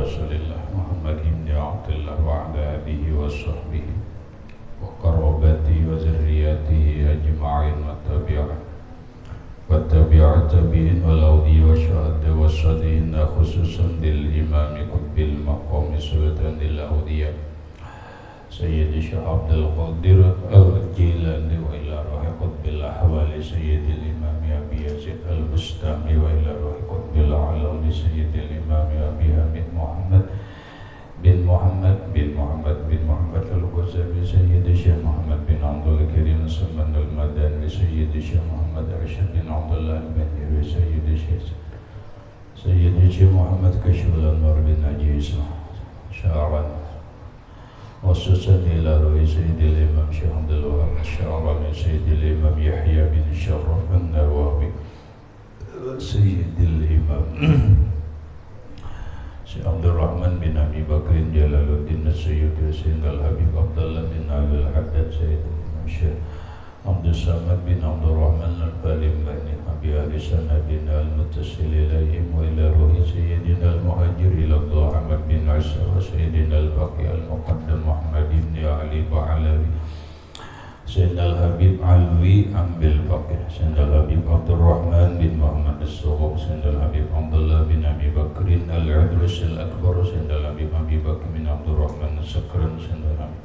Rasulillah Muhammad ibn Abdullah wa ala alihi wa sahbihi wa qarabatihi wa zurriyatihi ajma'in wa tabi'at tabi'in wal awliya wa syuhada wa salihin khususan lil imami qutbil maqami sultanil awliya Sayyidi Syekh Abdul Qadir Al-Jilani wa ila ruhi qutbil ahwali Sayyidil Imam Abi Yazid Al-Bustami wa ila ruhi qutbil alawli Sayyidil Imam Abi Hamid Muhammad bin Muhammad Al-Ghazali Sayyidi Syekh Muhammad bin Abdul Karim Salman Al-Madani Sayyidi Syekh Muhammad Arsyad bin Abdullah Al-Banjiri Sayyidi Syekh Muhammad Kashful Anwar bin Ajis Sya'ran khususan ila ruhi Sayyidil Imam Syekh Abdul Wahab Sya'rani Sayyidil Imam Yahya bin Syarraf An-Nawawi Sayyidil Imam Syekh Abdul Rahman bin Abi Bakrin Jalaluddin Sayyidi Sayyidil Habib Abdullah bin Abil Haddad Sayyidil Imam Syekh Abdul Samad bin Abdul Rahman Al-Falim Bani Abi Ali Sanadin Al-Mutasil Ilayhim wa ila ruhi Sayyidina Al-Muhajir ila Allah Ahmad bin Asa wa Sayyidina Al-Baqi Al-Muqaddam Muhammad bin Ali Ba'alawi Sayyidina Al-Habib Alwi Ambil Faqih Sayyidina Al-Habib Abdul Rahman bin Muhammad As-Suruq Sayyidina Al-Habib Abdullah bin Abi Bakrin Al-Adrus Al-Akbar Sayyidina Al-Habib Abi Bakr bin Abdul Rahman As-Sakran Sayyidina Al-Habib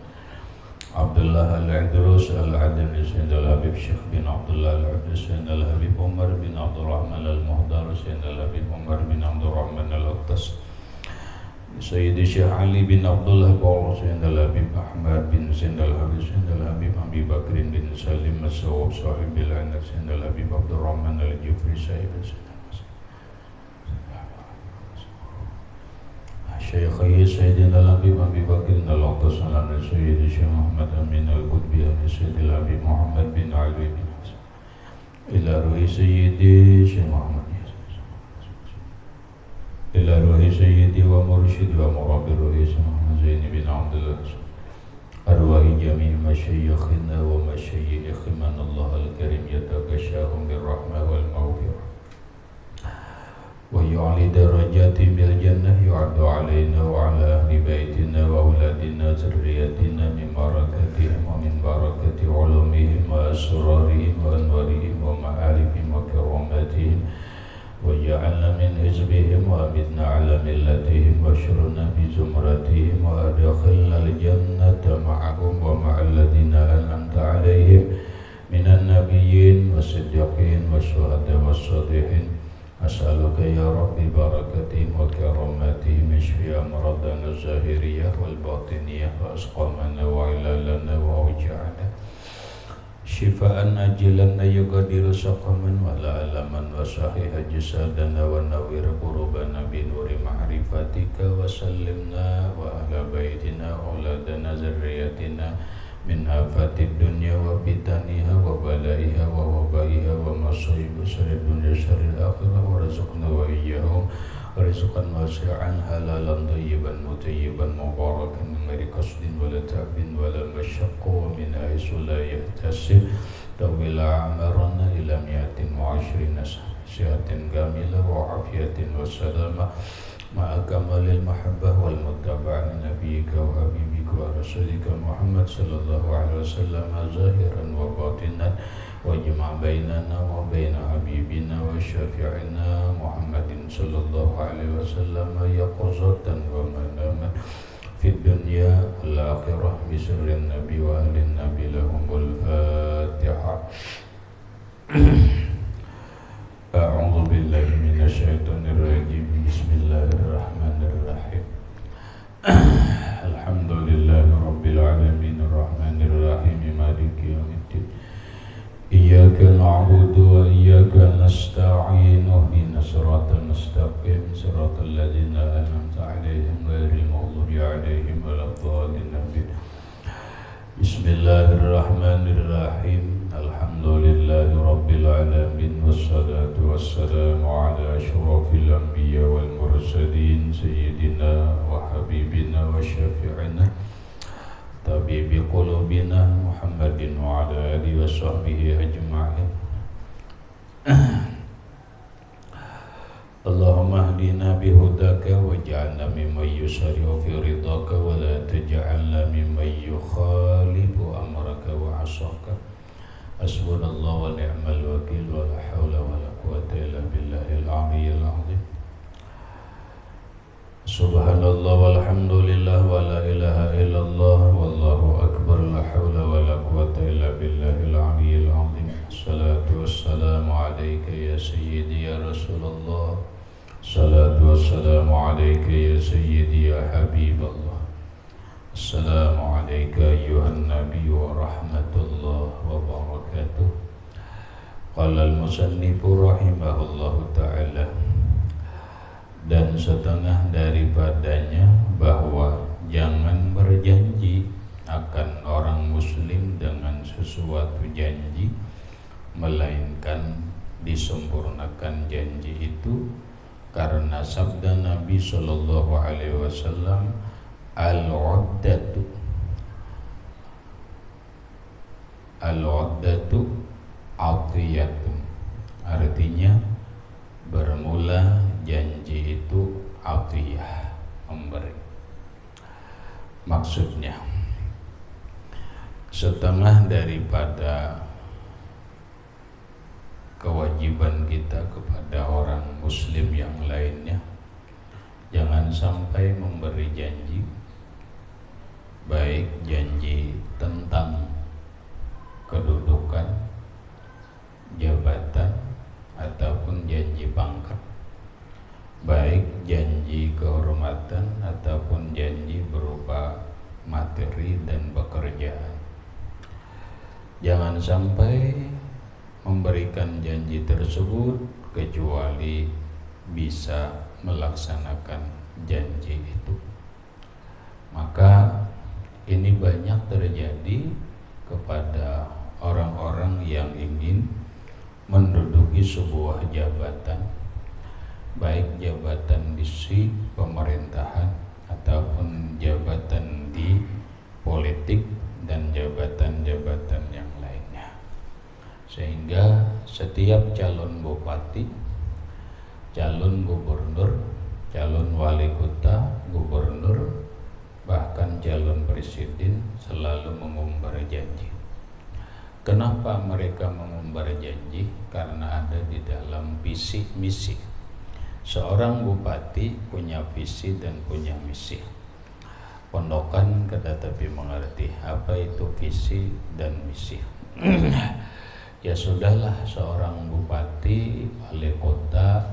Abdullah Al-Idrus Al-Adli Sayyidina Al-Habib Syekh bin Abdullah Al-Idrus Sayyidina Al-Habib Umar bin Abdul Rahman Al-Muhdar Sayyidina Al-Habib Umar bin Abdul Rahman Al-Attas Sayyidi Syekh Ali bin Abdullah Baur Sayyidina Al-Habib Ahmad bin Sayyidina Al-Habib Sayyidina Al-Habib Abi Bakrin bin Salim As-Sawab Sahibil Anak Sayyidina Al-Habib Abdul Rahman Al-Jufri Sayyidina Syekhi Sayyidina Al-Habib Abi Bakr Al-Attas Sayyidi Syekh Muhammad Amin Al-Qutbi Sayyidina Al-Habib Muhammad bin Ali bin Hasan ila ruhi Sayyidi Syekh Muhammad ila ruhi Sayyidi wa mursyid wa murabbi ruhi Syekh Muhammad Zaini bin Abdullah arwahi jami' masyayikhina wa masyayikh man Allah Al-Karim yatakashahum birrahmah wal maghfirah wa yu'ali darajati bil jannah yu'addu alaina wa ala ahli baitina wa auladina zurriyatina min barakatihim wa min barakati ulumihim wa asrarihim wa anwarihim wa ma'arifihim wa karamatihim wa ja'alna min hizbihim wa amidna ala millatihim wa syurna bi zumratihim wa adkhilna al jannata ma'ahum wa ma'al ladina an'amta alaihim minan nabiyyin wa siddiqin wa syuhada wa salihin As'aluka ya Rabbi barakatihim wa karamatihim ishfi amradana zahiriyah wal batiniyah wa asqamana wa ilalana wa uja'ana Shifa'an ajilan yugadiru saqaman wa la'alaman wa sahiha jisadana wa nawir qurubana binuri ma'rifatika wa sallimna wa ahla baitina auladana zarriyatina min afatid dunya wa fitaniha wa balaiha wa wabaiha wa masayib syarrid dunya syarril akhirah wa rizqna wa iyyahum rizqan wasi'an halalan thayyiban mutayyiban mubarakan min ghairi qasdin wa la ta'bin wa la masyaqqa wa min haythu la yahtasib tawil a'marana ila mi'atin wa 'ashrina sihatin kamilah wa afiyatin wa salamah ma'a kamalil mahabbah wal muttaba'an nabiyyika wa habibika wa rasulika Muhammad sallallahu alaihi wasallam zahiran wa batinan wa jama' bainana wa baina habibina wa syafi'ina Muhammadin sallallahu alaihi wasallam yaqzatan wa manaman fid dunya wal akhirah bi sirrin nabi wa ahlin nabi lahumul fatihah A'udzu billahi minasy syaithanir rajim. Bismillahirrahmanirrahim. Alhamdulillahirabbil alamin arrahmanir rahim maliki yaumiddin. Iyyaka na'budu wa iyyaka nasta'in. Ihdinas siratal mustaqim, siratal ladzina an'amta 'alaihim ghairil maghdubi 'alaihim waladdallin. Bismillahirrahmanirrahim. Alhamdulillahi rabbil alamin. Wassalatu wassalamu ala asyrafil anbiya wal mursalin sayyidina wa habibina wa syafi'ina tabibi qulubina Muhammadin wa ala alihi wa sahbihi ajma'in. Allahumma hdina bihudaka waj'alna mimman يسارع في رضاك ولا تجعلنا ممن يخالف أمرك وعصاك. حسبنا الله ونعم الوكيل ولا حول ولا قوة إلا بالله العلي العظيم. Subhanallah walhamdulillah wa la ilaha illallah wallahu akbar, la hawla wa la quwwata illa billahil aliyyil azim. Salatu wassalamu alayka ya sayyidi ya Rasulullah. Salatu wassalamu alayka ya sayyidi ya Habiballah. Assalamu alayka ayyuhan nabiy wa rahmatullah wa barakatuh. Qala al-musannifu rahimahullahu ta'ala, dan setengah daripadanya bahwa jangan berjanji akan orang muslim dengan sesuatu janji, melainkan disempurnakan janji itu karena sabda Nabi Sallallahu Alaihi Wasallam, al-uddatu atiyatun, artinya bermula janji itu atiyah, memberi. Maksudnya setengah daripada kewajiban kita kepada orang muslim yang lainnya, jangan sampai memberi janji, baik janji tentang kedudukan, jabatan, ataupun janji pangkat, baik janji kehormatan ataupun janji berupa materi dan pekerjaan. Jangan sampai memberikan janji tersebut kecuali bisa melaksanakan janji itu. Maka ini banyak terjadi kepada orang-orang yang ingin menduduki sebuah jabatan, baik jabatan di pemerintahan ataupun jabatan di politik dan jabatan-jabatan yang lainnya. Sehingga setiap calon bupati, calon gubernur, calon wali kota, gubernur, bahkan calon presiden selalu mengumbar janji. Kenapa mereka mengumbar janji? Karena ada di dalam visi misi. Seorang bupati punya visi dan punya misi. Pondokan tetapi mengerti apa itu visi dan misi. Ya sudahlah, seorang bupati, wali kota,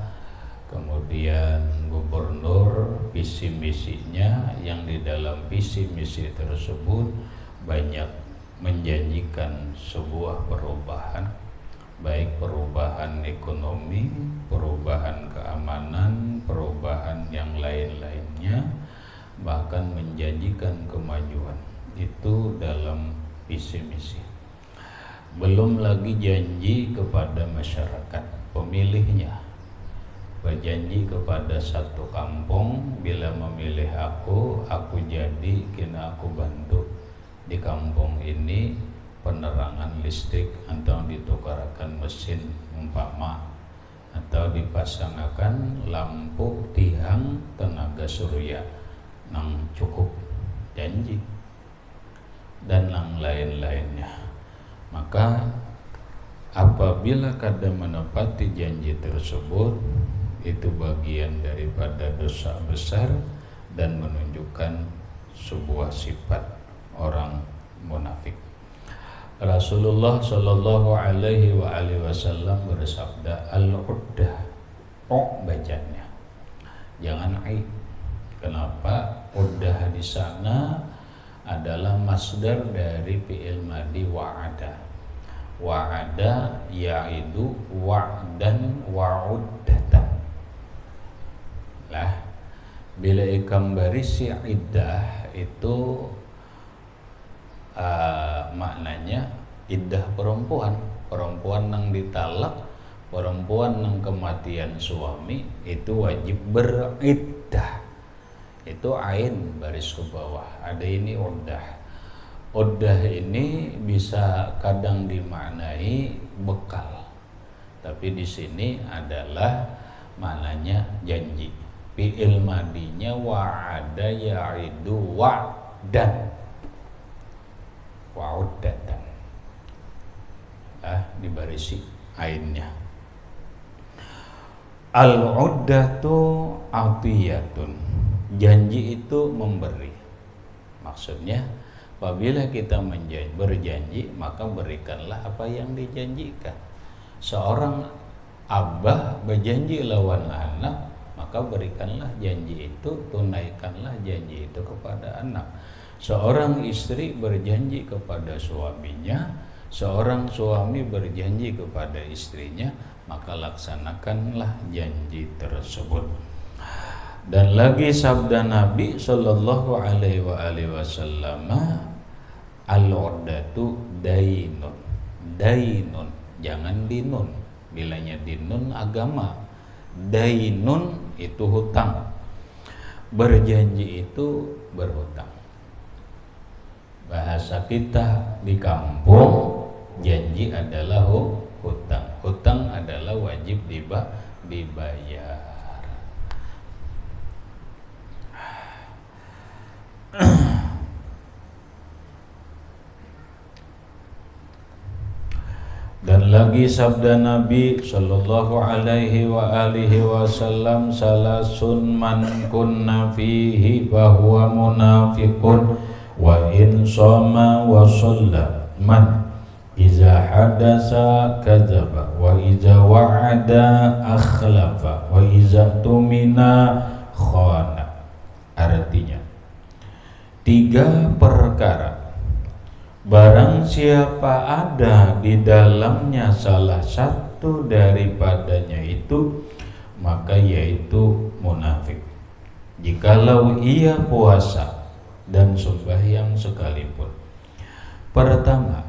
kemudian gubernur, visi misinya yang di dalam visi misi tersebut banyak menjanjikan sebuah perubahan, baik perubahan ekonomi, perubahan keamanan, perubahan yang lain-lainnya, bahkan menjanjikan kemajuan. Itu dalam visi misi. Belum lagi janji kepada masyarakat pemilihnya, berjanji kepada satu kampung, bila memilih aku jadi kena aku bantu di kampung ini penerangan listrik, atau ditukarkan mesin umpama, atau dipasangkan lampu tiang tenaga surya nang cukup, janji dan yang lain-lainnya. Maka apabila kada menepati janji tersebut, itu bagian daripada dosa besar dan menunjukkan sebuah sifat orang munafik. Rasulullah Shallallahu Alaihi Wasallam bersabda, al-uddah, bacanya, jangan aib. Kenapa? Uddah di sana adalah masdar dari fi'il madi wa'ada. Wa'ada ya'idu wa'dan wa'uddatan. Lah, bila ikam barisi iddah itu maknanya iddah perempuan nang ditalak, perempuan nang kematian suami itu wajib beriddah. Itu ain baris ke bawah, ada ini uddah. Uddah ini bisa kadang dimaknai bekal, tapi di sini adalah maknanya janji. fi'il madinya wa'ada ya'idu wa'dan, wa'uddatan, dibarisi ainnya. Al-uddatu atiyatun, janji itu memberi. Maksudnya apabila kita berjanji, maka berikanlah apa yang dijanjikan. Seorang abah berjanji lawan anak, maka berikanlah janji itu, tunaikanlah janji itu kepada anak. Seorang istri berjanji kepada suaminya, seorang suami berjanji kepada istrinya, maka laksanakanlah janji tersebut. Dan lagi sabda Nabi sallallahu alaihi wasallam, al-uddatu dainun. Dainun, jangan dinun. Bilanya dinun agama, dainun itu hutang. Berjanji itu berhutang. Bahasa kita di kampung, janji adalah hutang. Hutang adalah wajib dibayar. Dan lagi sabda Nabi sallallahu alaihi wasallam, salasun man kunna fihi bahwa munafiqun wa in shoma wa shalla man iza hadasa kadzaba wa iza wa'ada akhlafa wa iza tumina khana. Artinya 3 perkara, barang siapa ada di dalamnya salah satu daripadanya itu, maka yaitu munafik. Jikalau ia puasa dan sembahyang sekalipun. Pertama,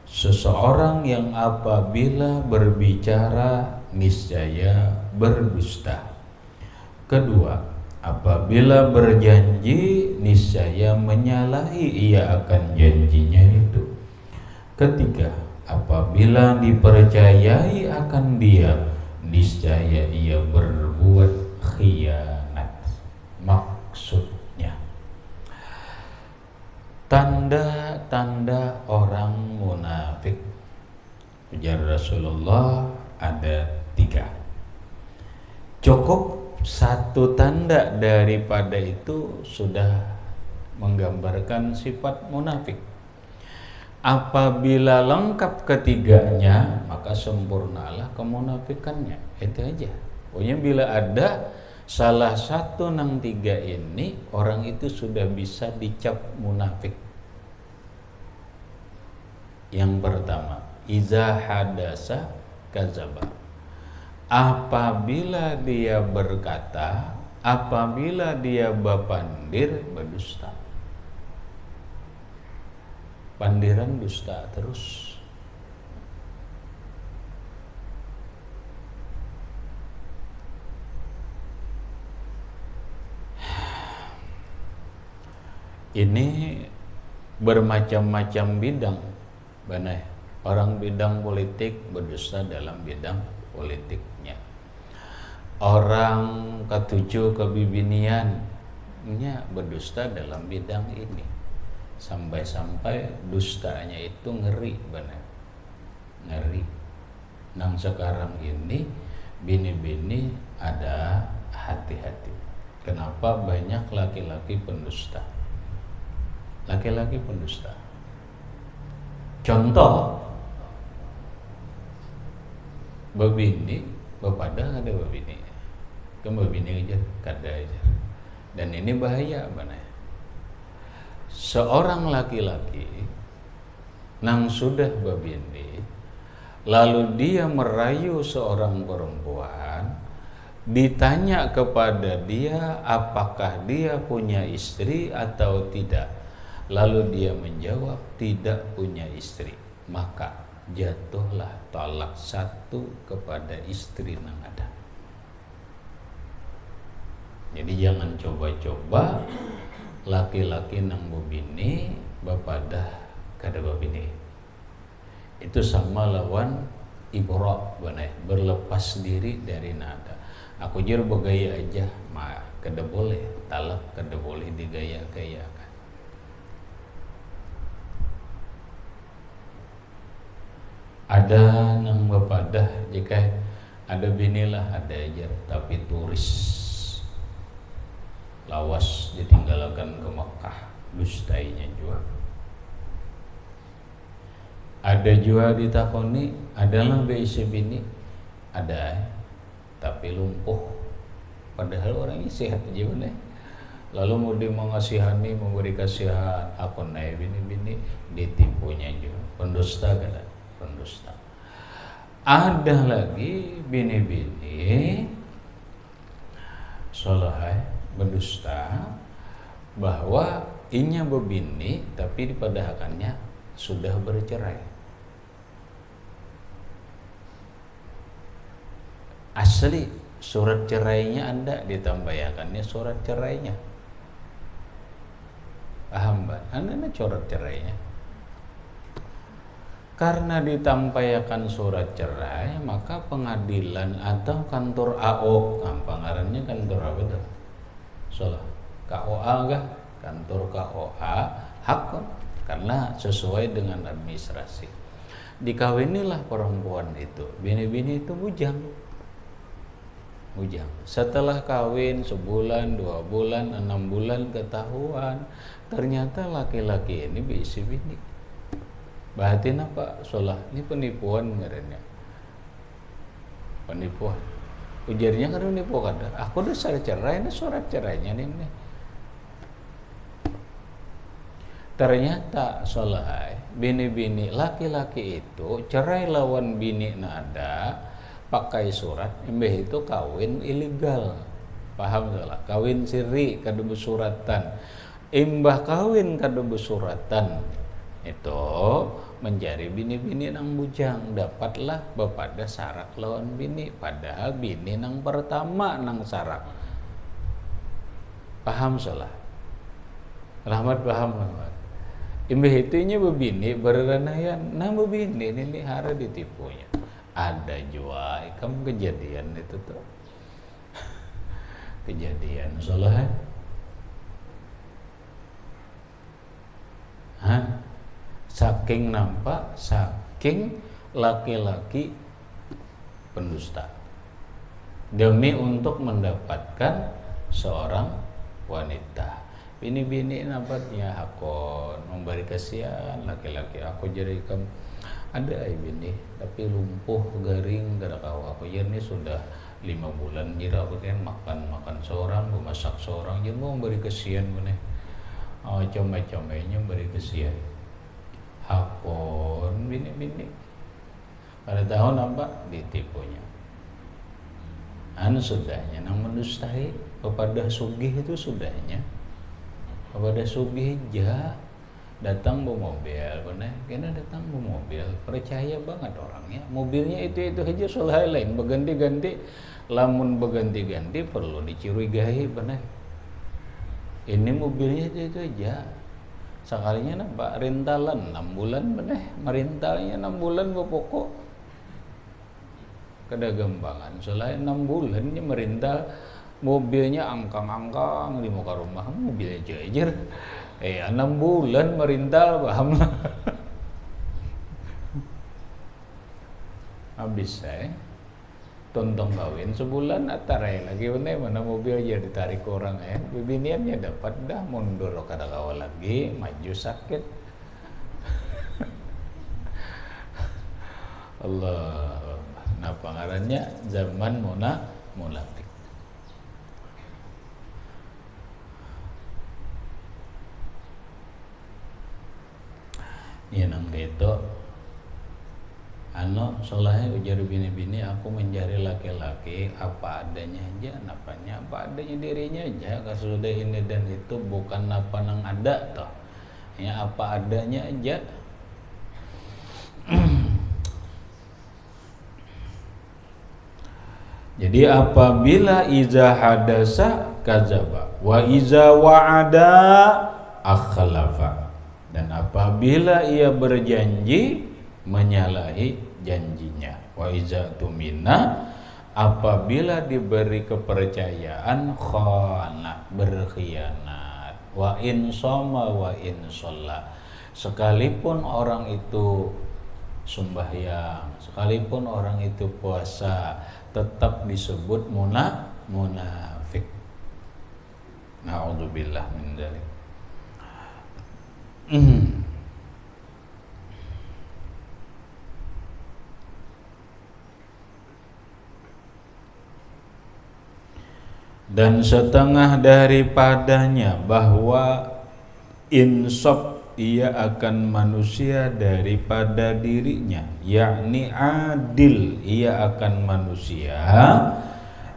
seseorang yang apabila berbicara niscaya berdusta. Kedua, apabila berjanji niscaya menyalahi ia akan janjinya itu. Ketiga, apabila dipercayai akan dia niscaya ia berbuat khianat. Maksudnya, tanda-tanda orang munafik, ujar Rasulullah, ada 3. Cukup 1 tanda daripada itu sudah menggambarkan sifat munafik. Apabila lengkap ketiganya, maka sempurnalah kemunafikannya. Itu aja. Pokoknya bila ada salah satu nang 3 ini, orang itu sudah bisa dicap munafik. Yang pertama, iza hadasa kadzaba. Apabila dia berkata, apabila dia bapandir, berdusta. Pandiran dusta terus. Ini bermacam-macam bidang. Benar. Orang bidang politik berdusta dalam bidang politiknya. Orang ketujuh kebibiniannya berdusta dalam bidang ini. Sampai-sampai dustanya itu ngeri, benar. Ngeri. Nang sekarang ini bini-bini ada hati-hati. Kenapa banyak laki-laki pendusta? Laki-laki pendusta. Contoh, babini, bapada ada babini, ke babini aja, kada aja. Dan ini bahaya, benar. Seorang laki-laki nang sudah babini, lalu dia merayu seorang perempuan, ditanya kepada dia apakah dia punya istri atau tidak, lalu dia menjawab tidak punya istri, maka jatuhlah talak 1 kepada istri nang ada. Jadi jangan coba-coba laki-laki nang bobini bapada kada babini. Itu sama lawan ibrah, berlepas diri dari nada. Aku jero begaya aja, mah kada boleh, talak kada boleh digaya-gayakan. Ada nang bapadah jika ada binilah ada aja tapi turis lawas ditinggalkan ke Mekah dustainya juga. Ada juga ditakoni adalah BIC bini ada tapi lumpuh padahal orangnya sehat aja bener. Lalu mau mengasihani memberi kasihan aku naik bini-bini ditipunya juga pendusta kan pendusta. Ada lagi bini-bini soleh berdusta bahwa inya bebini tapi dipadahakannya sudah bercerai. Asli surat cerainya ada ditambayakannya surat cerainya. Paham Mbak? Anda surat cerainya. Karena ditampayakan surat cerai, maka pengadilan atau kantor AO, panggarannya kantor apa itu? Salah. KOA kah? Kantor KOA hak karena sesuai dengan administrasi. Dikawinilah perempuan itu, bini-bini itu bujang. Setelah kawin sebulan, 2 bulan, 6 bulan ketahuan ternyata laki-laki ini BIC bini. Bahatin apa? Solah ini penipuan ngarannya. Penipuan. Ujarnya kan menipu kada. Aku udah cerai, ini surat cerainya nih. Ternyata solah bini-bini laki-laki itu cerai lawan bini nada pakai surat, embeh itu kawin ilegal. Paham salah? Kawin siri kada bersuratan. Imbah kawin kada bersuratan itu menjadi bini-bini nang bujang, dapatlah bepada sarak lawan bini padahal bini nang pertama nang sarak. Paham salah? Rahmat paham Rahmat. Imbah itunya bebini beranayan nang bebini ini hara ditipunya. Ada juga kamu kejadian itu tuh. Kejadian salah. Saking nampak, saking laki-laki pendusta demi untuk mendapatkan seorang wanita. Bini-bini nampaknya hakon memberi kasihan laki-laki. Aku jadi kamu ada bini tapi lumpuh garing gara kau aku ini sudah 5 bulan jadi aku kan makan seorang, memasak seorang jadi mau memberi kasihan bener. Comai-comainya memberi kasihan. Hakon bini-bini pada tahun apa ditipunya. Sudahnya nang mendustai kepada sugih itu sudahnya kepada sugih ja datang bawa mobil benar kena datang bawa mobil percaya banget orangnya mobilnya itu aja soal lain berganti-ganti lamun berganti-ganti perlu dicurigai benar ini mobilnya itu aja sekalinya nampak rentalan 6 bulan benar merintalnya 6 bulan pokok kada gampangan selain 6 bulannya merintal mobilnya angkang-angkang di muka rumah mobilnya jejer 6 bulan merintal paham lah habis tontong kawin sebulan atarai lagi mana mobil aja ditarik orang bibiniannya dapat dah mundur kada kawal lagi maju sakit Allah nah pangarannya zaman munafik. Ya nang gitu solahnya ujar bini-bini aku mencari laki-laki apa adanya aja napanya apa adanya dirinya aja sudah ini dan itu bukan apa nang ada toh ya apa adanya aja. Jadi apabila iza hadasa kadzaba wa iza wa'ada akhlafa dan apabila ia berjanji menyalahi janjinya wa iza tumina apabila diberi kepercayaan khana, berkhianat. Wa in shoma wa in sholla, sekalipun orang itu sembahyang, sekalipun orang itu puasa, tetap disebut munafik. Na'udzubillah min dzalik. Dan setengah daripadanya bahwa insaf ia akan manusia daripada dirinya, yakni adil ia akan manusia,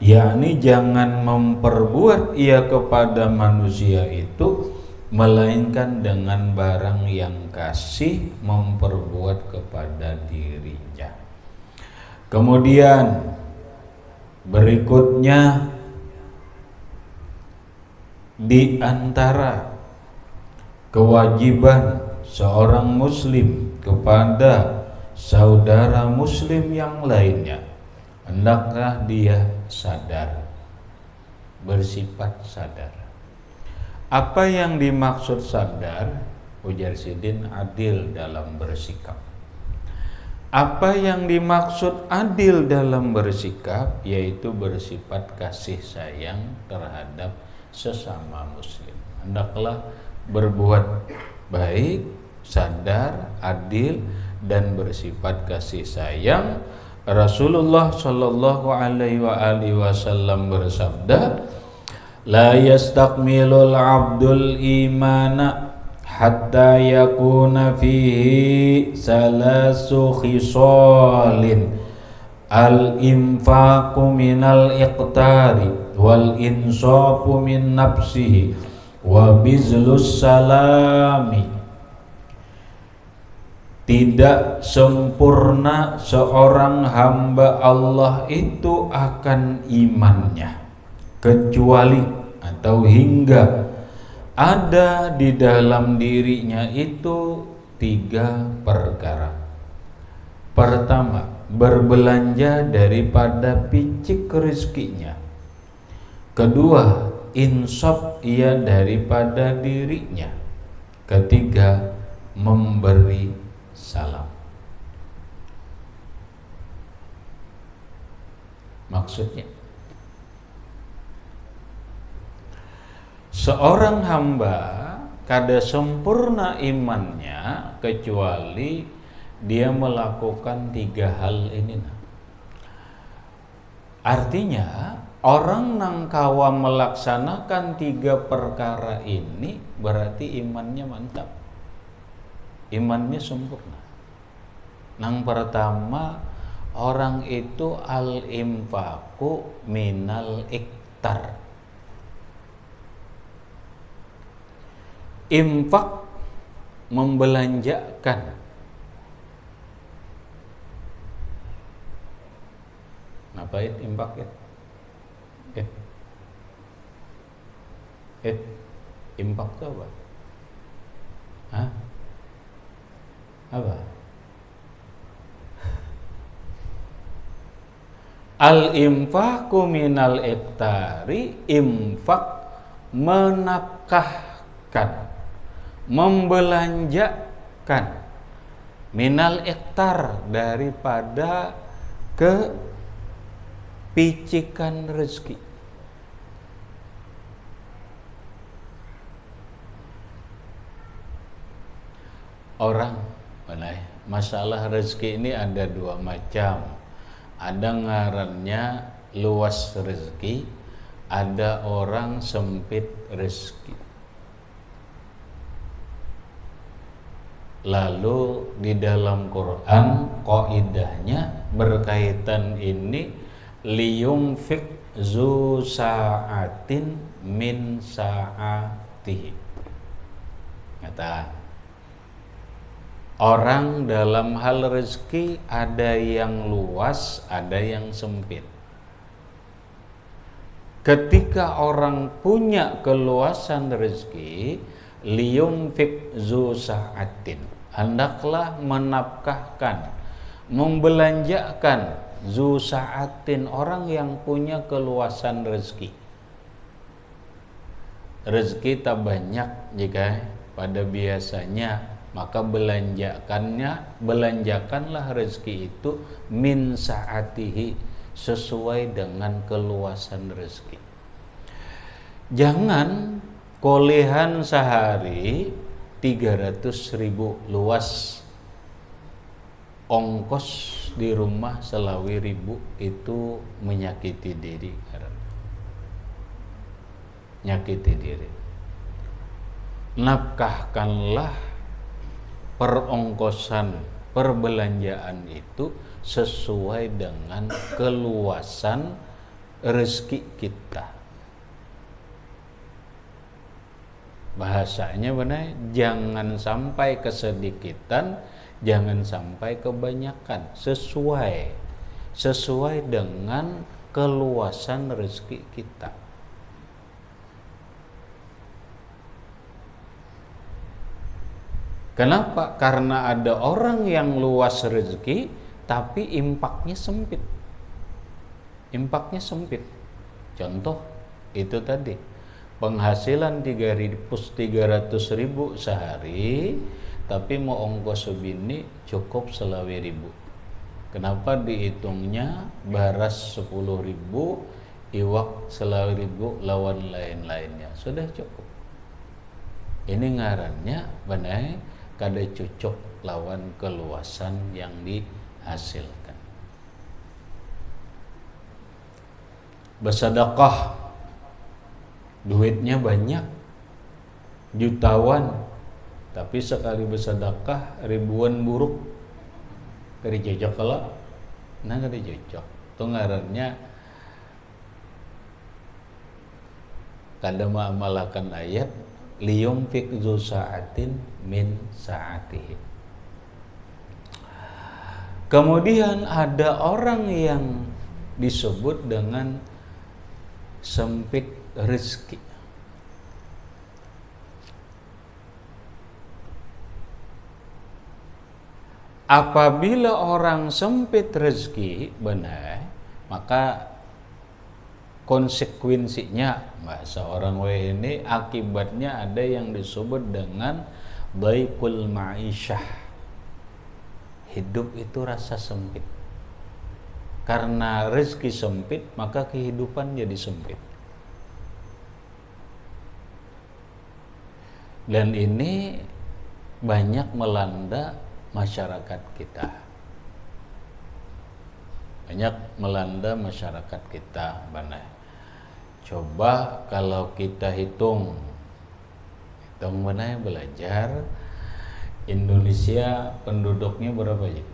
yakni jangan memperbuat ia kepada manusia itu melainkan dengan barang yang kasih memperbuat kepada dirinya. Kemudian berikutnya, di antara kewajiban seorang muslim kepada saudara muslim yang lainnya, hendaklah dia sadar, bersifat sadar. Apa yang dimaksud sadar? Ujar Sidin, adil dalam bersikap. Apa yang dimaksud adil dalam bersikap? Yaitu bersifat kasih sayang terhadap sesama muslim. Hendaklah berbuat baik, sadar, adil, dan bersifat kasih sayang. Rasulullah Shallallahu Alaihi Wasallam bersabda, la yastakmilul abdul imana hatta yakuna fihi salasu khisalin, al infaqu minal iqtari wal insafu min nafsihi wa bizlus salami. Tidak sempurna seorang hamba Allah itu akan imannya kecuali atau hingga ada di dalam dirinya itu 3 perkara. Pertama, berbelanja daripada picik rezekinya. Kedua, insaf ia daripada dirinya. Ketiga, memberi salam. Maksudnya, seorang hamba kada sempurna imannya kecuali dia melakukan 3 hal ini. Artinya orang nang kawa melaksanakan 3 perkara ini berarti imannya mantap, imannya sempurna. Nang pertama, orang itu al-infaqu minal iktar. Infak, membelanjakan. Ngapain infak ya? Infak itu apa? Hah? Apa? Al-infaqu minal iktari, infak menafkahkan, membelanjakan, minal iktar daripada kepicikan rezeki. Orang, masalah rezeki ini ada 2 macam. Ada ngarannya luas rezeki, ada orang sempit rezeki. Lalu di dalam Quran qaidahnya berkaitan ini, liyumfik zu sa'atin min sa'atihi. Kata orang dalam hal rezeki ada yang luas, ada yang sempit. Ketika orang punya keluasan rezeki, liyumfik zu sa'atin, hendaklah menafkahkan, membelanjakan zu sa'atin, orang yang punya keluasan rezeki. Rezeki tak banyak jika pada biasanya, maka belanjakanlah rezeki itu min sa'atihi, sesuai dengan keluasan rezeki. Jangan kolehan sehari 300.000 luas, ongkos di rumah selawi 1.000, itu menyakiti diri. Nyakiti diri. Nafkahkanlah perongkosan, perbelanjaan itu sesuai dengan keluasan rezeki kita. Bahasanya benar, jangan sampai kesedikitan, jangan sampai kebanyakan, sesuai dengan keluasan rezeki kita. Kenapa? Karena ada orang yang luas rezeki tapi impaknya sempit. Contoh itu tadi, penghasilan 300.000 sehari, tapi mau ongkos sebini cukup selawi 1.000. Kenapa dihitungnya baras 10.000, iwak selawi 1.000, lawan lain-lainnya sudah cukup. Ini ngarannya benar, kada cocok lawan keluasan yang dihasilkan. Bersedekah, duitnya banyak, jutawan, tapi sekali bersedekah ribuan buruk, kada cocok kalau, kada cocok. Itu ngarannya kada mengamalkan ayat liyumfik zu sa'atin min sa'atihi. Kemudian ada orang yang disebut dengan sempit rezeki. Apabila orang sempit rezeki benar, maka konsekuensinya, bahasa orang ini, akibatnya ada yang disebut dengan dhaikul ma'isyah. Hidup itu rasa sempit. Karena rezeki sempit, maka kehidupan jadi sempit. Dan ini banyak melanda masyarakat kita. Benar. Coba kalau kita hitung mana belajar, Indonesia penduduknya berapa ya?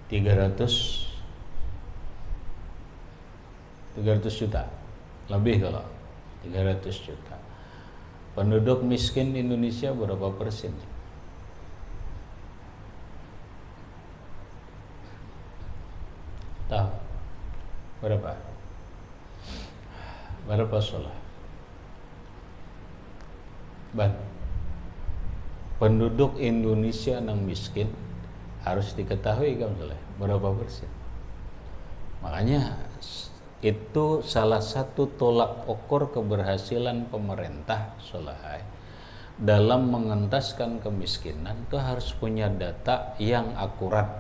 300 juta lebih, kalau 300 juta. Penduduk miskin Indonesia berapa persen? Tahu berapa? Berapa solah? Penduduk Indonesia yang miskin harus diketahui kan solah, berapa persen? Makanya itu salah satu tolak ukur keberhasilan pemerintah solahai dalam mengentaskan kemiskinan, itu harus punya data yang akurat.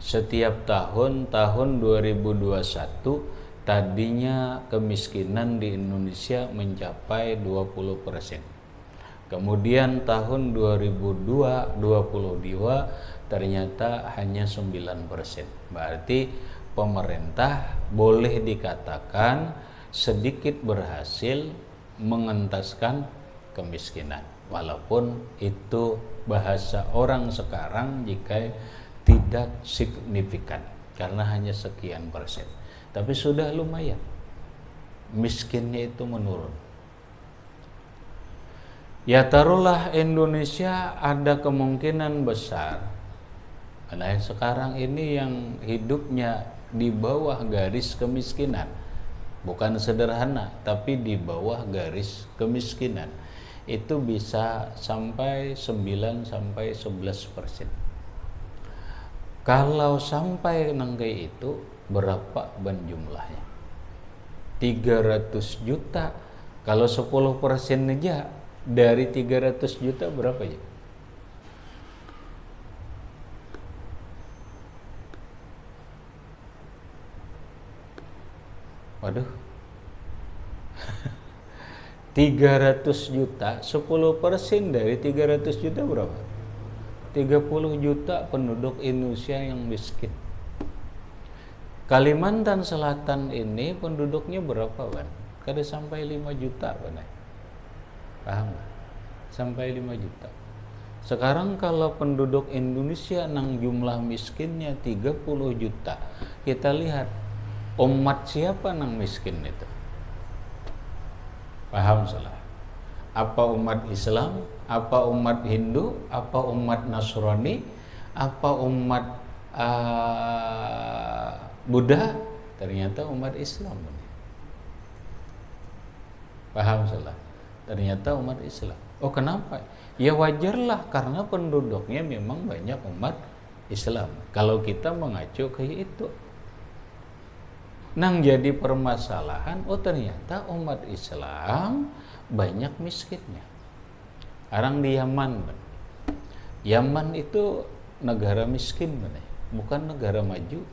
Setiap tahun 2021 tadinya kemiskinan di Indonesia mencapai 20%. Kemudian tahun 2022 ternyata hanya 9%. Berarti pemerintah boleh dikatakan sedikit berhasil mengentaskan kemiskinan. Walaupun itu bahasa orang sekarang jika tidak signifikan, karena hanya sekian persen. Tapi sudah lumayan, miskinnya itu menurun. Ya taruhlah Indonesia ada kemungkinan besar, karena sekarang ini yang hidupnya di bawah garis kemiskinan, bukan sederhana, tapi di bawah garis kemiskinan, itu bisa sampai 9-11%. Kalau sampai nanggai itu berapa ban jumlahnya? 300 juta. Kalau 10% aja dari 300 juta berapa ya? Waduh. 300 juta, 10% dari 300 juta berapa? 30 juta penduduk Indonesia yang miskin. Kalimantan Selatan ini penduduknya berapa, Ban? Kada sampai 5 juta, Ban. Paham? Sampai 5 juta. Sekarang kalau penduduk Indonesia nang jumlah miskinnya 30 juta, kita lihat umat siapa nang miskin itu? Paham salah? Apa umat Islam, apa umat Hindu, apa umat Nasrani, apa umat Buddha? Ternyata umat Islam. Paham salah? Ternyata umat Islam. Oh, kenapa? Ya wajarlah karena penduduknya memang banyak umat Islam. Kalau kita mengacu ke itu. Nang jadi permasalahan, oh ternyata umat Islam banyak miskinnya. Orang di Yaman, Yaman itu negara miskin, bukan negara maju.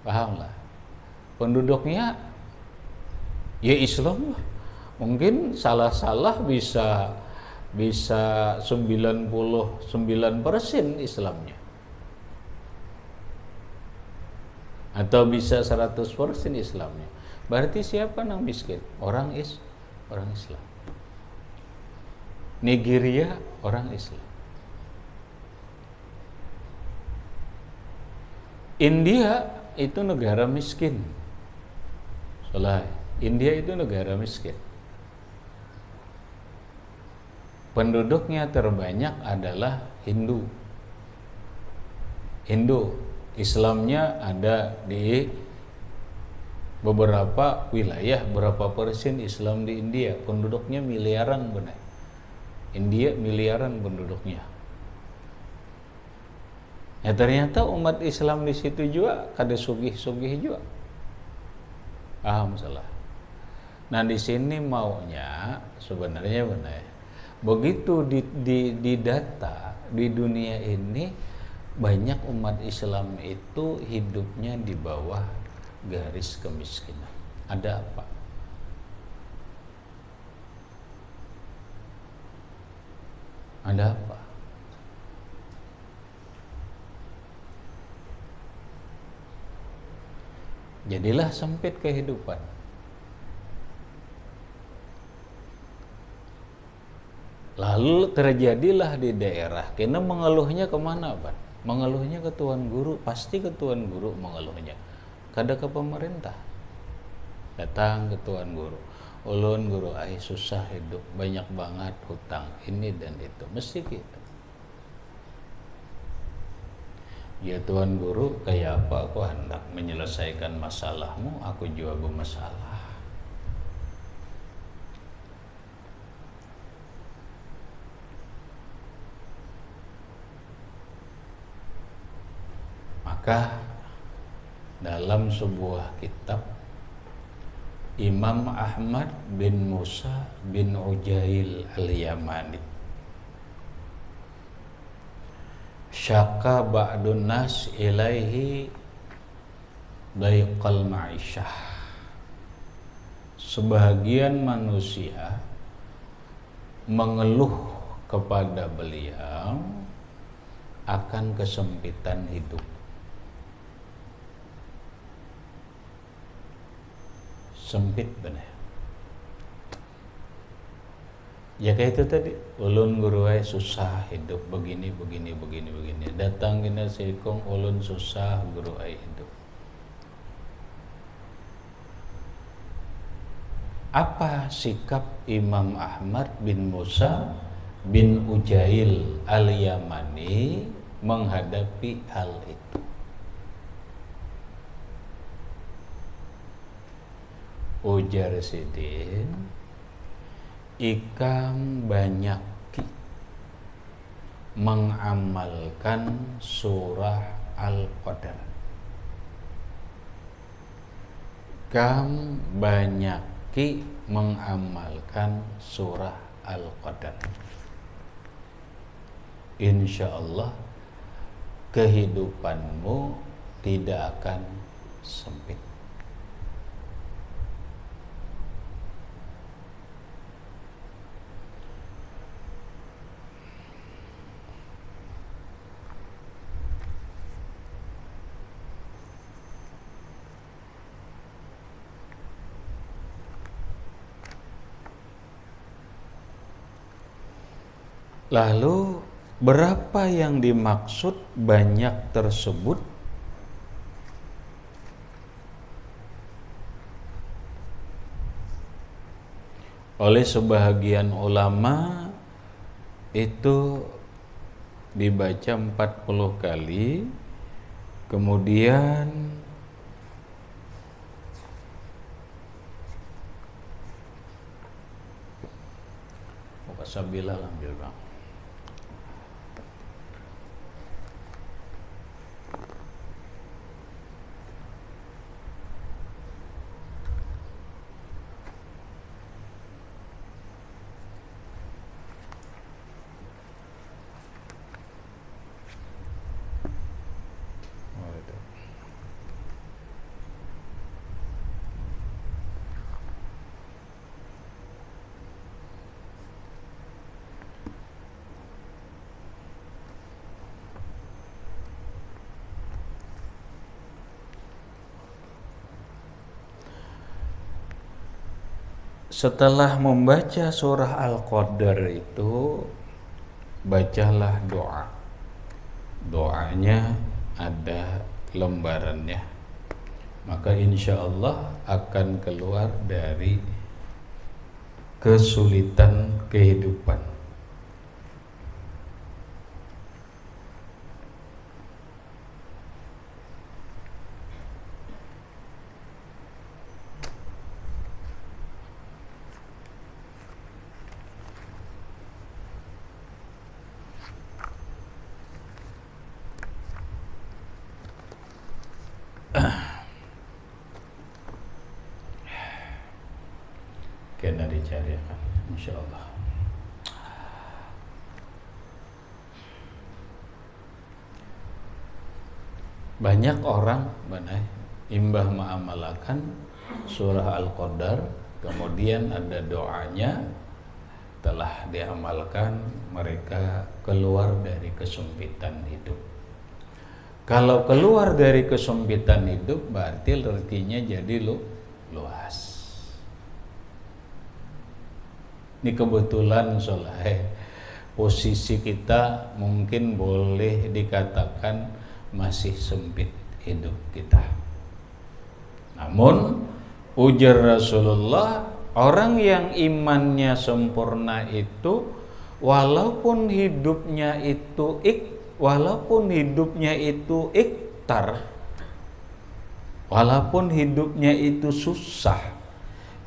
Pahamlah. Penduduknya ya Islam lah. Mungkin salah-salah bisa 99% Islamnya. Atau bisa 100% Islamnya. Berarti siapa yang miskin? Orang Islam. Nigeria orang Islam. India itu negara miskin. Salah. India itu negara miskin. Penduduknya terbanyak adalah Hindu. Islamnya ada di beberapa wilayah, berapa persen Islam di India. Penduduknya miliaran, benar. India miliaran penduduknya. Ya ternyata umat Islam di situ juga kada sugih-sugih juga. Paham salah. Nah di sini maunya sebenarnya benar. Begitu di data di dunia ini banyak umat Islam itu hidupnya di bawah garis kemiskinan. Ada apa? Ada apa? Jadilah sempit kehidupan. Lalu terjadilah di daerah. Kena mengeluhnya kemana, Pak? Mengeluhnya ke Tuan Guru. Pasti ke Tuan Guru mengeluhnya. Kada ke pemerintah. Datang ke Tuan Guru. Ulun Guru, susah hidup. Banyak banget hutang. Ini dan itu. Mesti gitu. Ya Tuan Guru, kayak apa aku hendak menyelesaikan masalahmu, aku juga bermasalah. Maka dalam sebuah kitab Imam Ahmad bin Musa bin Ujail al-Yamani syaka ba'dun nas ilaihi daiqal ma'isyah. Sebagian manusia mengeluh kepada beliau akan kesempitan hidup. Sempit benar. Ya kayak itu tadi, ulun guruai susah hidup begini. Datang kena sikong ulun susah guruai hidup. Apa sikap Imam Ahmad bin Musa bin Ujail al-Yamani menghadapi hal itu? Ujar sidin, ikam banyak mengamalkan surah Al-Qadar. Kam banyaki mengamalkan surah Al-Qadar. Insya Allah kehidupanmu tidak akan sempit. Lalu berapa yang dimaksud banyak tersebut? Oleh sebahagian ulama itu dibaca 40 kali, kemudian Sabila ambil bang. Setelah membaca surah Al-Qadar itu, bacalah doa. Doanya ada lembarannya. Maka insya Allah akan keluar dari kesulitan kehidupan. Kena dicari kan, insya Allah. Banyak orang imbah mengamalkan surah Al-Qadar, kemudian ada doanya, telah diamalkan mereka keluar dari kesempitan hidup. Kalau keluar dari kesempitan hidup berarti rezekinya jadi luas. Ini kebetulan soalnya posisi kita mungkin boleh dikatakan masih sempit hidup kita. Namun ujar Rasulullah, orang yang imannya sempurna itu walaupun hidupnya itu iktar, walaupun hidupnya itu susah,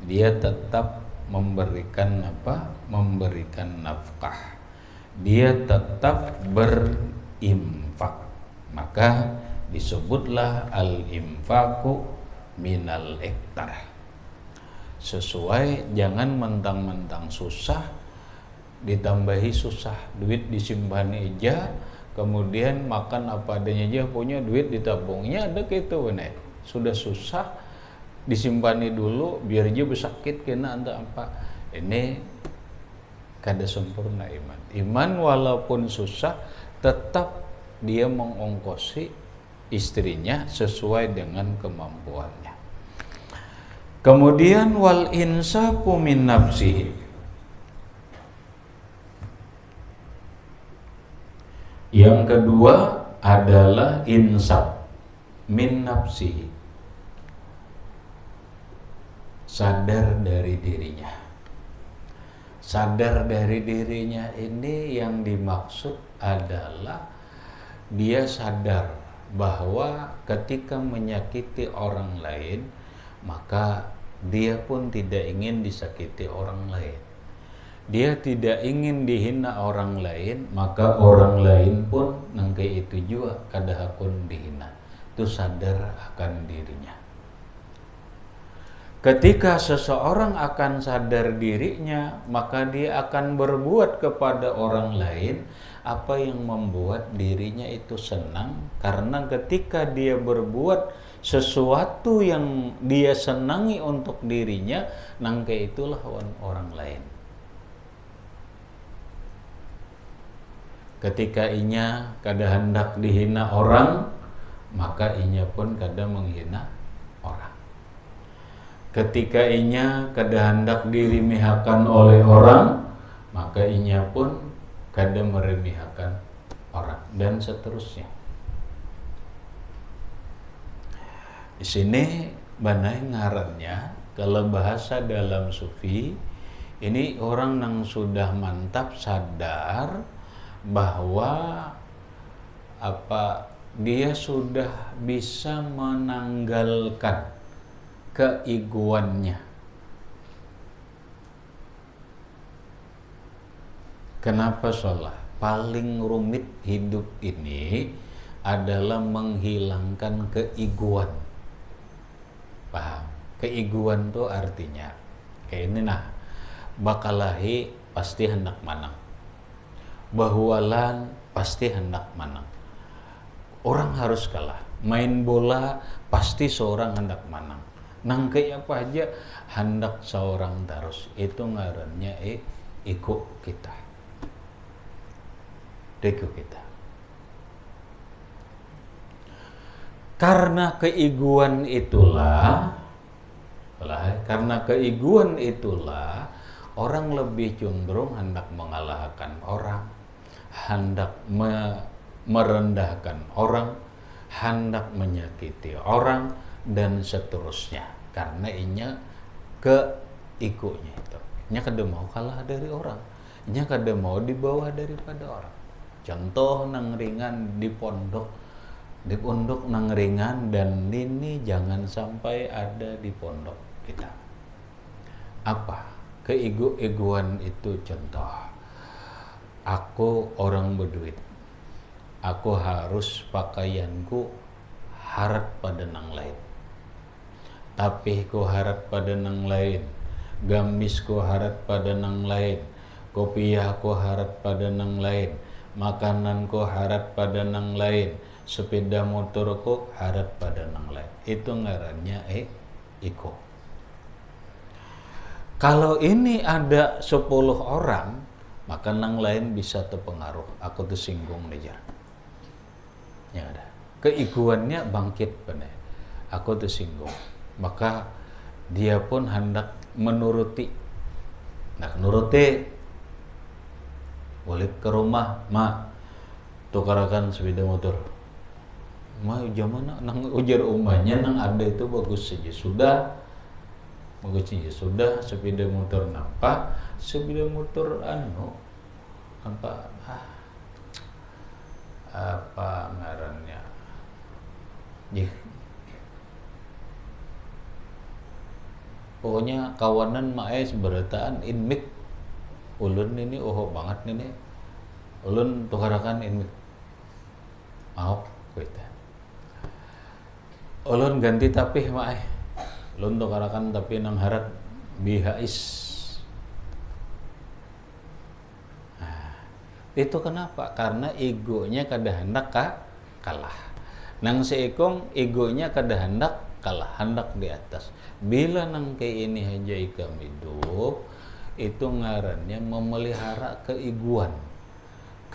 dia tetap memberikan nafkah, dia tetap berinfak. Maka disebutlah al-infaqu minal iktar. Sesuai, jangan mentang-mentang susah ditambahi susah, duit disimpan aja, kemudian makan apa adanya aja, punya duit ditabungnya ada gitu bener. Sudah susah disimpani dulu biar aja bersakit kena anda apa. Ini kada sempurna iman. Iman walaupun susah tetap dia mengongkosi istrinya sesuai dengan kemampuannya. Kemudian wal insafu min nafsihi. Yang kedua adalah insaf min nafsihi. Sadar dari dirinya. Sadar dari dirinya ini yang dimaksud adalah dia sadar bahwa ketika menyakiti orang lain, maka dia pun tidak ingin disakiti orang lain. dia tidak ingin dihina orang lain, maka orang lain pun nangke itu juga kada hakun dihina. Itu sadar akan dirinya. Ketika seseorang akan sadar dirinya, maka dia akan berbuat kepada orang lain apa yang membuat dirinya itu senang, karena ketika dia berbuat sesuatu yang dia senangi untuk dirinya, nangke itulah orang lain. Ketika inya kada hendak dihina orang, maka inya pun kada menghina orang. Ketika inya kada hendak diremehkan oleh orang, maka inya pun kada meremehkan orang, dan seterusnya. Di sini banai ngarannya, kalau bahasa dalam sufi, ini orang yang sudah mantap sadar bahwa dia sudah bisa menanggalkan keegoannya. Kenapa salah? Paling rumit hidup ini adalah menghilangkan keegoan. Paham? Keegoan itu artinya kayak ini nah, bakalahi pasti hendak manang, bahualan pasti hendak menang. Orang harus kalah. Main bola pasti seorang hendak menang. Nangke apa aja hendak seorang terus. Itu ngarannya ikut kita. Ikut kita. Karena keegoan itulah orang lebih cenderung hendak mengalahkan orang, hendak merendahkan orang, hendak menyakiti orang, dan seterusnya. Karena inya keikutnya itu. Inya kada mau kalah dari orang. Inya kada mau di bawah daripada orang. Contoh nang ringan di pondok nang ringan, dan ini jangan sampai ada di pondok kita. Apa? Keego-egoan itu contoh. Aku orang berduit, aku harus pakaianku harap pada nang lain, tapi ku harap pada nang lain, gamisku harap pada nang lain, kopiahku harap pada nang lain, makananku harap pada nang lain, sepeda motorku harap pada nang lain. Itu ngarannya ego. Kalau ini ada 10 orang, maka nang lain bisa terpengaruh. Aku tersinggung dejar. Ya ada. Keegoannya bangkit benar. Aku tersinggung. Maka dia pun hendak menuruti. Nah, nuruti. Boleh ke rumah, ma, tukarakan sepeda motor. Ma, jamana nang ujar umahnya nang ada itu bagus saja. Sudah sepeda motor nampak, sepeda motor apa ngarannya, pokoknya kawanan mae seberataan inmik ulun ini banget ini ulun tukarakan inmik mau kita ulun ganti tapih mae ulun tukarakan tapi nang harap BHS. Nah, itu kenapa? Karena egonya kada hendak kalah. Nang seekong egonya kada hendak kalah, hendak di atas. Bila nang kayak ini aja ikam hidup, itu ngarannya memelihara keegoan.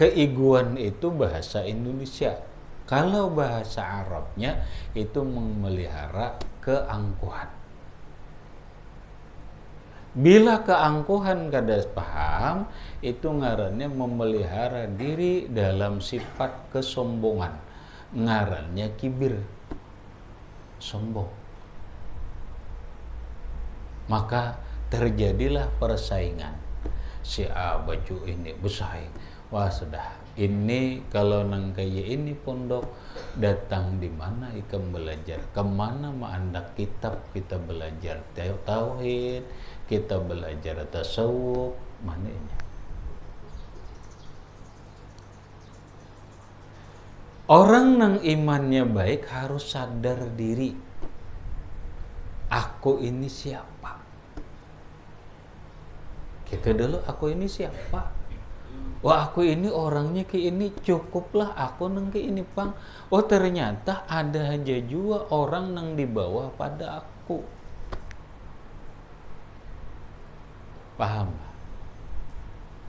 Keegoan itu bahasa Indonesia. Kalau bahasa Arabnya itu memelihara keangkuhan. Bila keangkuhan kada paham, itu ngarannya memelihara diri dalam sifat kesombongan. Ngarannya kibir, sombong. Maka terjadilah persaingan. Si A baju ini bersaing. Wah sudah. Ini kalau nang kaya ini pondok datang di mana ikam belajar, kemana maandak kitab kita belajar tauhid, kita belajar tasawuf, manehnya. Orang nang imannya baik harus sadar diri. Aku ini siapa? Kita dulu, aku ini siapa? Wah, aku ini orangnya kayak ini, cukuplah aku nang kayak ini, Bang. Oh, ternyata ada aja juga orang nang di bawah pada aku. Paham?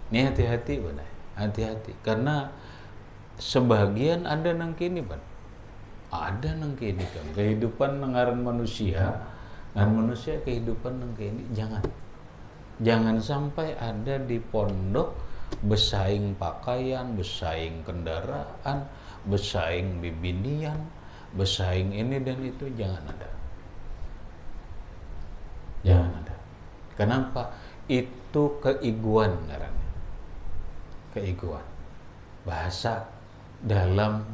Ini hati-hati, benar. Hati-hati, karena sebagian ada nang kini, Bang. Ada nang kini kan. Kehidupan nengaran manusia, kehidupan nang kini jangan sampai ada di pondok bersaing pakaian, bersaing kendaraan, bersaing bibinian, bersaing ini dan itu, jangan ada. Jangan ada. Kenapa? Itu keiguan ngarannya. Keiguan. Bahasa dalam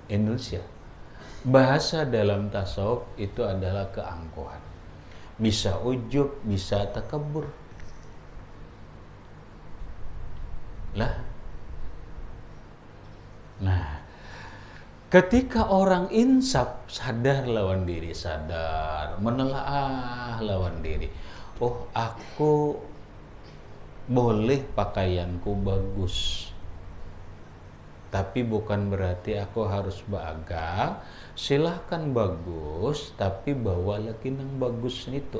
Indonesia. Bahasa dalam tasawuf itu adalah keangkuhan. Bisa ujub, bisa takabur. Lah. Nah, ketika orang insaf, sadar lawan diri, sadar, menelaah lawan diri. Oh, aku boleh pakaianku bagus, tapi bukan berarti aku harus bangga. Silahkan bagus, tapi bawa lagi yang bagus itu.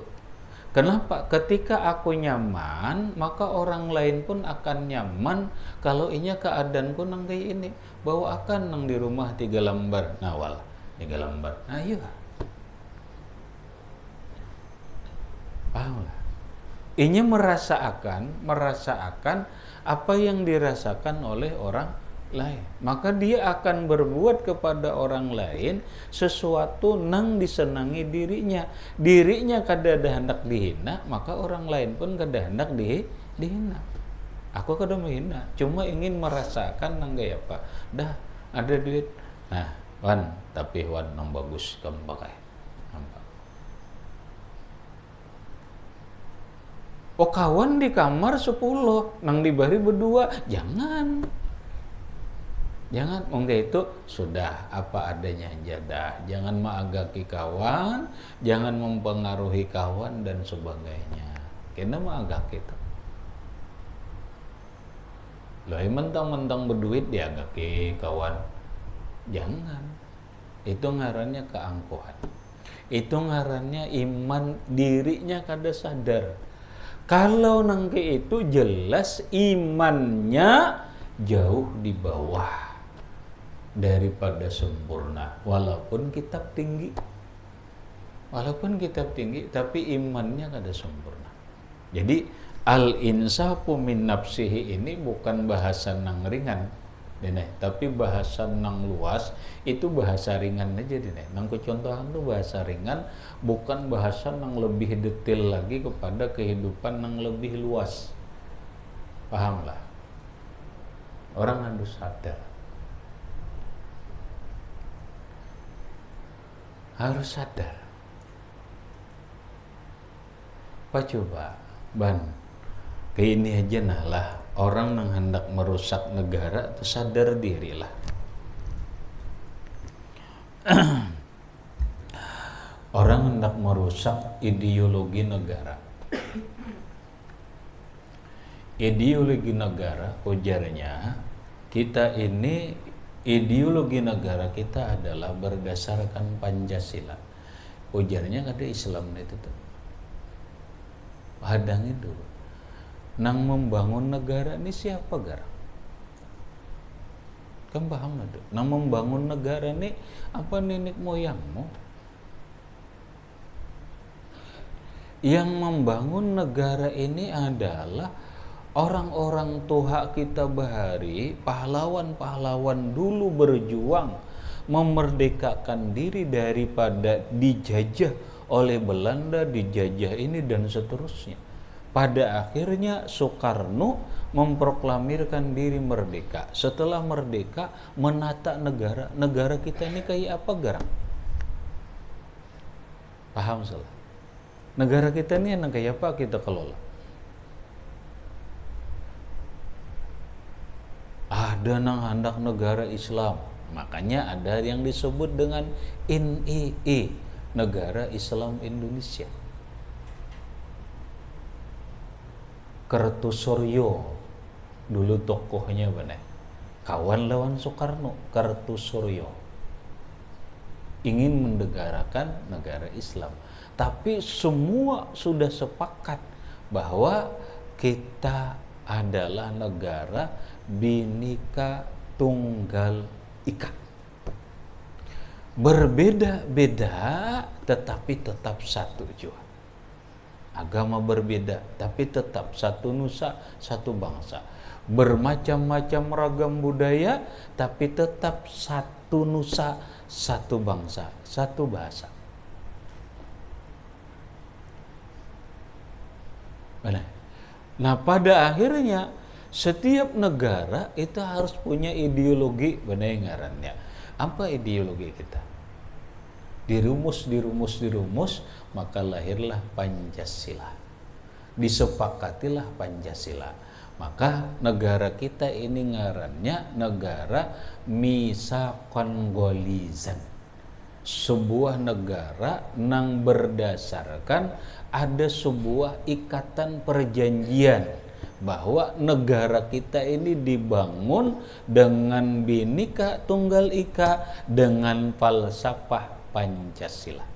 Kenapa? Ketika aku nyaman, maka orang lain pun akan nyaman. Kalau inya keadaanku nang kayak ini, bawa akan nang di rumah 3 lembar ngawal, 3 lembar. Nah, iya. Paham lah. Inya merasakan apa yang dirasakan oleh orang lain, maka dia akan berbuat kepada orang lain sesuatu nang disenangi dirinya kada hendak dihina, maka orang lain pun kada hendak dihina. Aku kada menghina, cuma ingin merasakan nang gaya apa, dah ada duit, nah wan, tapi wan nang bagus kamu pakai, nampak. Oh, kawan di kamar 10, nang di bari berdua, jangan, enggak, itu sudah apa adanya aja, jangan mengagaki kawan, jangan mempengaruhi kawan dan sebagainya. Kena mengagaki itu. Loh, mentang-mentang berduit diagaki kawan, jangan. Itu ngarannya keangkuhan. Itu ngarannya iman dirinya kada sadar. Kalau nangke itu jelas imannya jauh di bawah daripada sempurna, walaupun kitab tinggi, tapi imannya kada sempurna. Jadi al-insafu min nafsihi ini bukan bahasa nang ringan, Dene, tapi bahasa nang luas. Itu bahasa ringan aja, Dene. Nang contohan tuh bahasa ringan, bukan bahasa nang lebih detail lagi kepada kehidupan nang lebih luas. Pahamlah. Orang harus sadar. Harus sadar. Apa coba, Ban? Kayak ini aja nah lah. Orang yang hendak merusak negara itu sadar dirilah. Orang hendak merusak ideologi negara. Ideologi negara, ujarnya, kita ini ideologi negara kita adalah berdasarkan Pancasila. Ujarnya ada Islam itu tuh. Hadang itu. Nang membangun negara ini siapa garang? Kan paham itu. Nang membangun negara ini apa nenek moyangmu? Yang membangun negara ini adalah orang-orang tua kita bahari, pahlawan-pahlawan dulu berjuang memerdekakan diri daripada dijajah oleh Belanda, dijajah ini dan seterusnya. Pada akhirnya Soekarno memproklamirkan diri merdeka. Setelah merdeka menata negara. Negara kita ini kayak apa garang? Paham salah? Negara kita ini yang kayak apa kita kelola? ada nang hendak negara Islam. Makanya ada yang disebut dengan NII, Negara Islam Indonesia. Kartosuryo dulu tokohnya benar. Kawan lawan Soekarno, Kartosuryo. Ingin mendegarakan negara Islam. Tapi semua sudah sepakat bahwa kita adalah negara Bhinneka Tunggal Ika. Berbeda-beda tetapi tetap satu juga. Agama berbeda tapi tetap satu nusa, satu bangsa. Bermacam-macam ragam budaya tapi tetap satu nusa, satu bangsa, satu bahasa. Nah, pada akhirnya setiap negara itu harus punya ideologi ngarannya. Apa ideologi kita? Dirumus, maka lahirlah Pancasila. Disepakatilah Pancasila. Maka negara kita ini ngarannya negara Misakon Golizan. Sebuah negara yang berdasarkan ada sebuah ikatan perjanjian bahwa negara kita ini dibangun dengan Bhinneka Tunggal Ika dengan falsafah Pancasila.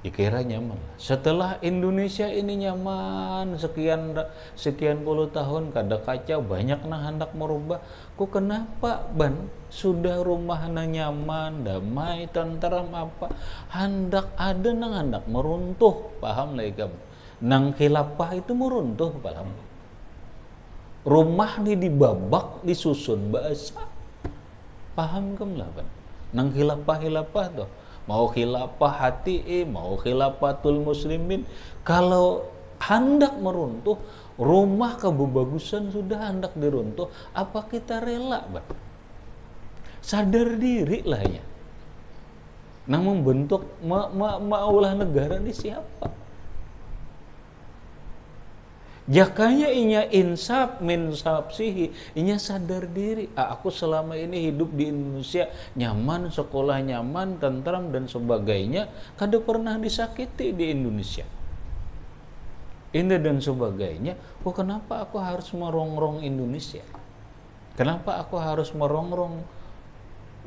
Dikira nyaman. Setelah Indonesia ini nyaman sekian puluh tahun, kada kaca banyak nah hendak merubah. Kok kenapa ban sudah rumahnya nyaman, damai, tentram apa hendak ada nang hendak meruntuh, paham lah kamu? Nang khilafah itu meruntuh, paham? Rumah nih dibabak, disusun bahasa, paham kamu lah ban? Nang khilafah tuh. Mau khilafah hati, mau khilafatul muslimin, kalau hendak meruntuh, rumah kebagusan sudah hendak diruntuh, apa kita rela, Bang? Sadar diri lah ya. Nah, membentuk maulah negara ini siapa? Jakanya inya insaf min sapsihi, inya sadar diri. Aku selama ini hidup di Indonesia nyaman, sekolah nyaman, tentram dan sebagainya, kada pernah disakiti di Indonesia. Ini dan sebagainya. Kenapa aku harus merongrong Indonesia? Kenapa aku harus merongrong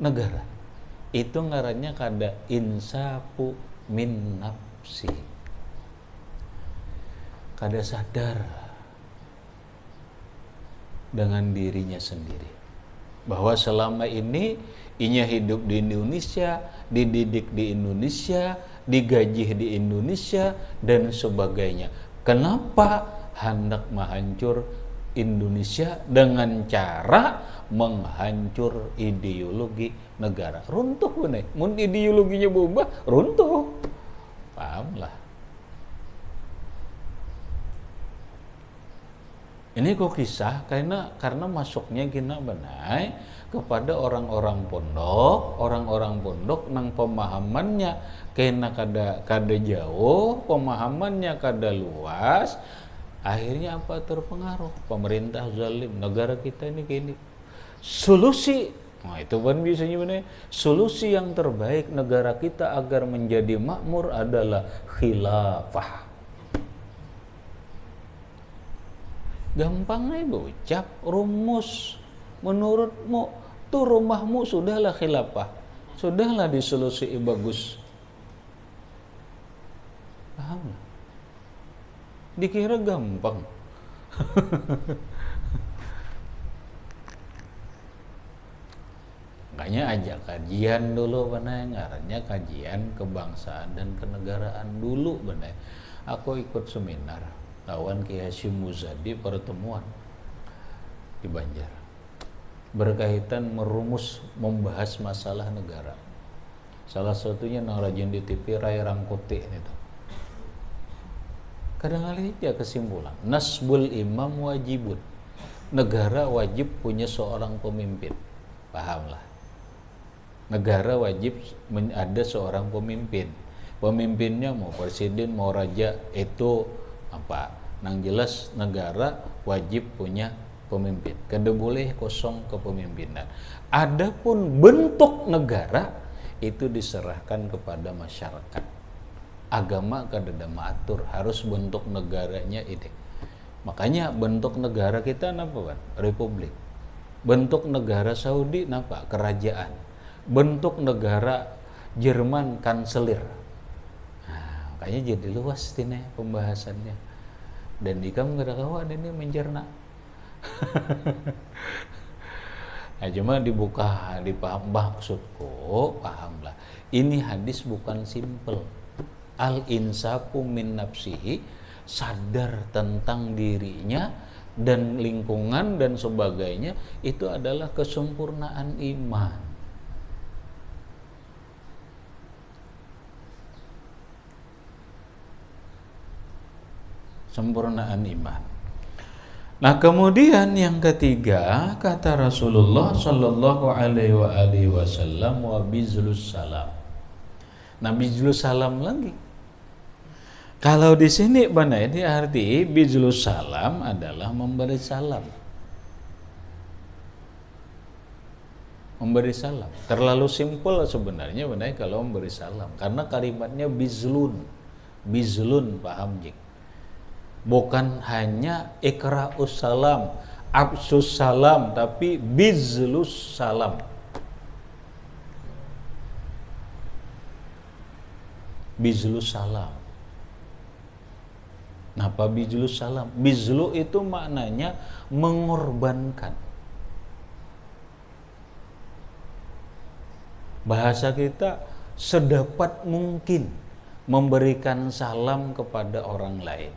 negara? Itu ngarannya kada insafu min nafsi. Kada sadar dengan dirinya sendiri bahwa selama ini inya hidup di Indonesia, dididik di Indonesia, digaji di Indonesia dan sebagainya. Kenapa hendak menghancur Indonesia dengan cara menghancur ideologi negara? Runtuh bener. Mun ideologinya berubah, runtuh. Paham lah. Ini kok kisah karena masuknya gina benai kepada orang-orang pondok nang pemahamannya kena kada jauh, pemahamannya kada luas, akhirnya apa terpengaruh, pemerintah zalim, negara kita ini gini. Solusi, nah itu kan biasanya benar. Solusi yang terbaik negara kita agar menjadi makmur adalah khilafah. Gampang nih ucap, rumus. Menurutmu tuh rumahmu sudahlah khilafah, sudahlah disolusi bagus. Paham? Dikira gampang. Makanya ajak kajian dulu benar, ngarannya kajian kebangsaan dan kenegaraan dulu benar. Aku ikut seminar lawan Ki Hasyim Muzadi, pertemuan di Banjar berkaitan merumus membahas masalah negara. Salah satunya nang rajin di TV Rai Rangkuti itu. Kadang kali aja kesimpulan nasbul imam wajibun, negara wajib punya seorang pemimpin. Pahamlah, negara wajib ada seorang pemimpin. Pemimpinnya mau presiden mau raja, itu apa? Nang jelas negara wajib punya pemimpin, kada boleh kosong kepemimpinan. Adapun bentuk negara itu diserahkan kepada masyarakat. Agama kada ada mengatur harus bentuk negaranya ini. Makanya bentuk negara kita napa, Pak? Republik. Bentuk negara Saudi napa? Kerajaan. Bentuk negara Jerman kanselir. Nah, makanya jadi luas ini pembahasannya. Dan ikam kada kawan ini mencerna. Nah, cuma dibuka, dipaham maksudku, pahamlah. Ini hadis bukan simpel. Al-insafu min nafsihi, sadar tentang dirinya dan lingkungan dan sebagainya, itu adalah kesempurnaan iman. Sempurnaan iman. Nah, kemudian yang ketiga, kata Rasulullah sallallahu alaihi wasallam, wa bizlus salam. Nah, bizlus salam lagi. Kalau di sini mana ini arti bizlus salam adalah memberi salam. Memberi salam. Terlalu simpel sebenarnya benar kalau memberi salam, karena kalimatnya bizlun. Bizlun, paham jik? Bukan hanya ikra'us salam, absus salam, tapi bizlus salam. Bizlus salam. Napa bizlus salam? Bizlu itu maknanya mengorbankan. Bahasa kita sedapat mungkin memberikan salam kepada orang lain.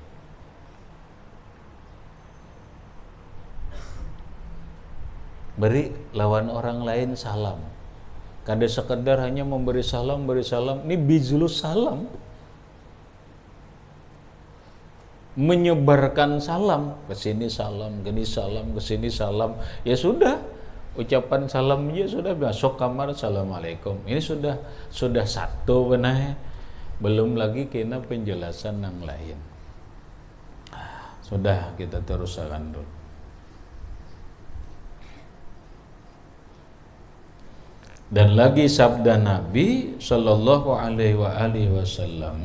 Beri lawan orang lain salam. Kada sekedar hanya memberi salam, beri salam. Ini bizlus salam. Menyebarkan salam, ke sini salam, ke sini salam, ke sini salam. Ya sudah, ucapan salam aja sudah, masuk kamar assalamualaikum. Ini sudah satu benar. Belum lagi kena penjelasan yang lain. Sudah, kita teruskan dulu. Dan lagi sabda Nabi sallallahu alaihi wasallam,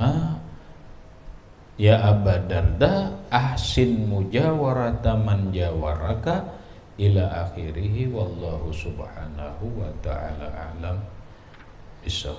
ya Aba Darda, ahsin mujawarata man jawaraka ila akhirih, wallahu subhanahu wa ta'ala a'lam. Bisa.